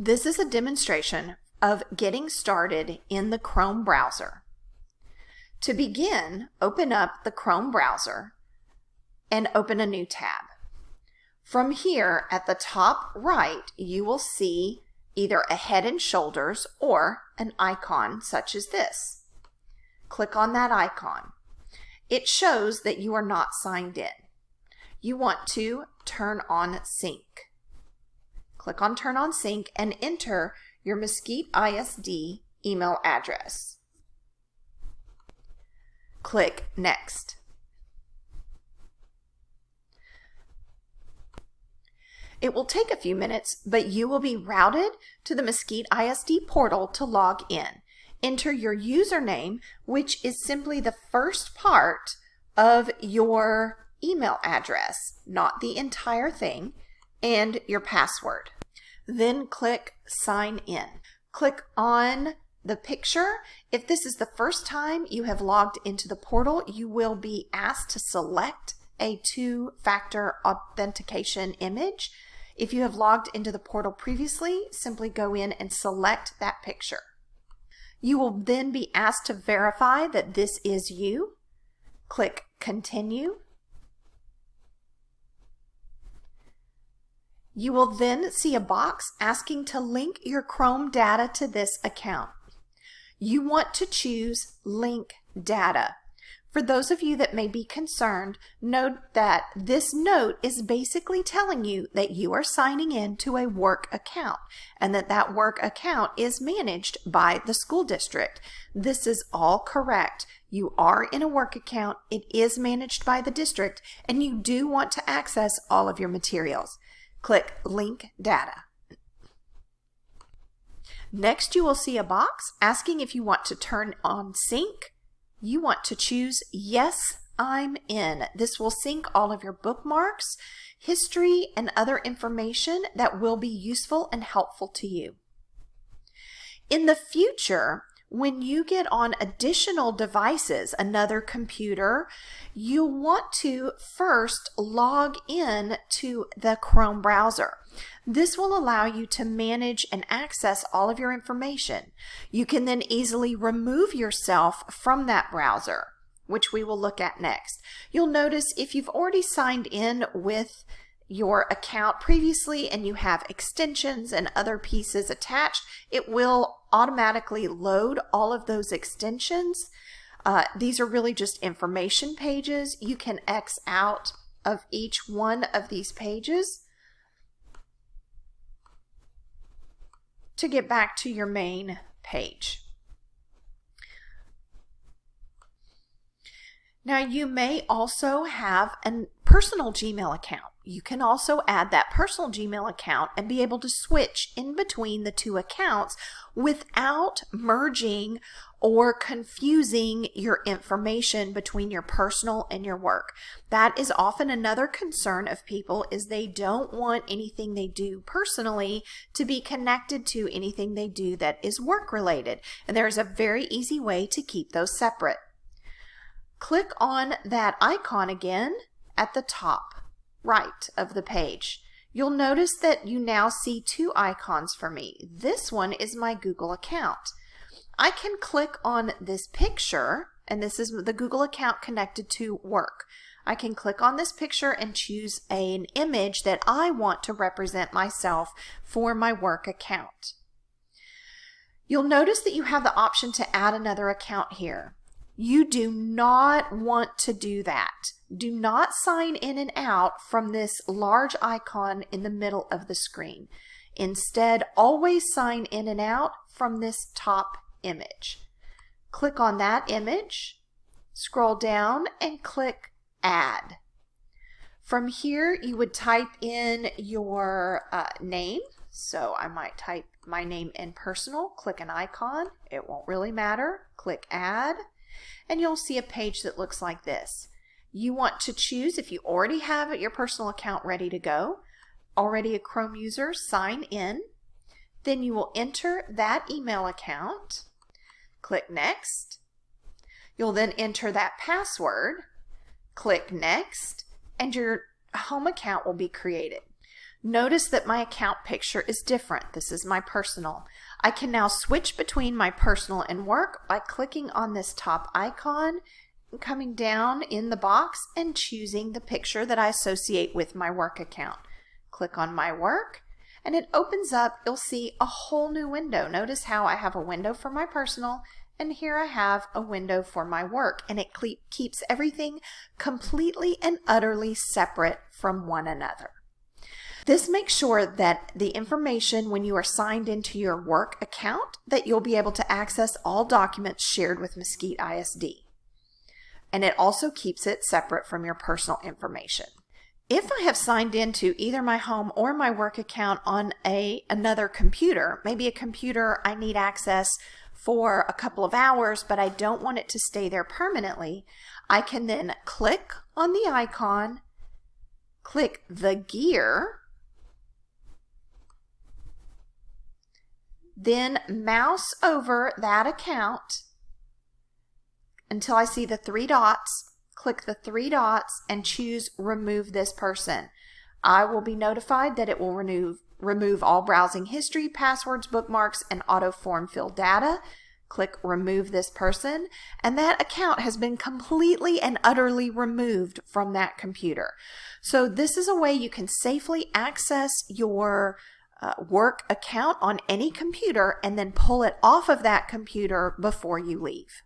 This is a demonstration of getting started in the Chrome browser. To begin, open up the Chrome browser and open a new tab. From here, at the top right, you will see either a Head and Shoulders or an icon such as this. Click on that icon. It shows that you are not signed in. You want to turn on sync. Click on Turn on Sync and enter your Mesquite ISD email address. Click Next. It will take a few minutes, but you will be routed to the Mesquite ISD portal to log in. Enter your username, which is simply the first part of your email address, not the entire thing, and your password. Then click Sign In. Click on the picture. If this is the first time you have logged into the portal, you will be asked to select a two-factor authentication image. If you have logged into the portal previously, simply go in and select that picture. You will then be asked to verify that this is you. Click Continue. You will then see a box asking to link your Chrome data to this account. You want to choose Link Data. For those of you that may be concerned, note that this note is basically telling you that you are signing in to a work account and that that work account is managed by the school district. This is all correct. You are in a work account, it is managed by the district, and you do want to access all of your materials. Click Link Data. Next, you will see a box asking if you want to turn on sync. You want to choose Yes, I'm in. This will sync all of your bookmarks, history, and other information that will be useful and helpful to you. In the future, when you get on additional devices, another computer, you'll want to first log in to the Chrome browser. This will allow you to manage and access all of your information. You can then easily remove yourself from that browser, which we will look at next. You'll notice if you've already signed in with your account previously and you have extensions and other pieces attached, it will automatically load all of those extensions. These are really just information pages. You can X out of each one of these pages to get back to your main page. Now, you may also have a personal Gmail account. You can also add that personal Gmail account and be able to switch in between the two accounts without merging or confusing your information between your personal and your work. That is often another concern of people, is they don't want anything they do personally to be connected to anything they do that is work related. And there is a very easy way to keep those separate. Click on that icon again at the top right of the page. You'll notice that you now see two icons for me. This one is my Google account. I can click on this picture, and this is the Google account connected to work. I can click on this picture and choose an image that I want to represent myself for my work account. You'll notice that you have the option to add another account here. You do not want to do that. Do not sign in and out from this large icon in the middle of the screen. Instead, always sign in and out from this top image. Click on that image, scroll down, and click Add. From here, you would type in your name. So I might type my name in personal, click an icon. It won't really matter. Click Add. And you'll see a page that looks like this. You want to choose, if you already have your personal account ready to go, already a Chrome user, sign in. Then you will enter that email account, click Next. You'll then enter that password, click Next, and your home account will be created. Notice that my account picture is different. This is my personal. I can now switch between my personal and work by clicking on this top icon, coming down in the box and choosing the picture that I associate with my work account. Click on my work and it opens up. You'll see a whole new window. Notice how I have a window for my personal and here I have a window for my work, and it keeps everything completely and utterly separate from one another. This makes sure that the information when you are signed into your work account that you'll be able to access all documents shared with Mesquite ISD. And it also keeps it separate from your personal information. If I have signed into either my home or my work account on another computer, maybe a computer I need access for a couple of hours, but I don't want it to stay there permanently, I can then click on the icon, click the gear, then mouse over that account until I see the 3 dots, click the 3 dots and choose remove this person. I will be notified that it will remove all browsing history, passwords, bookmarks, and auto form fill data. Click remove this person, and that account has been completely and utterly removed from that computer. So this is a way you can safely access your work account on any computer and then pull it off of that computer before you leave.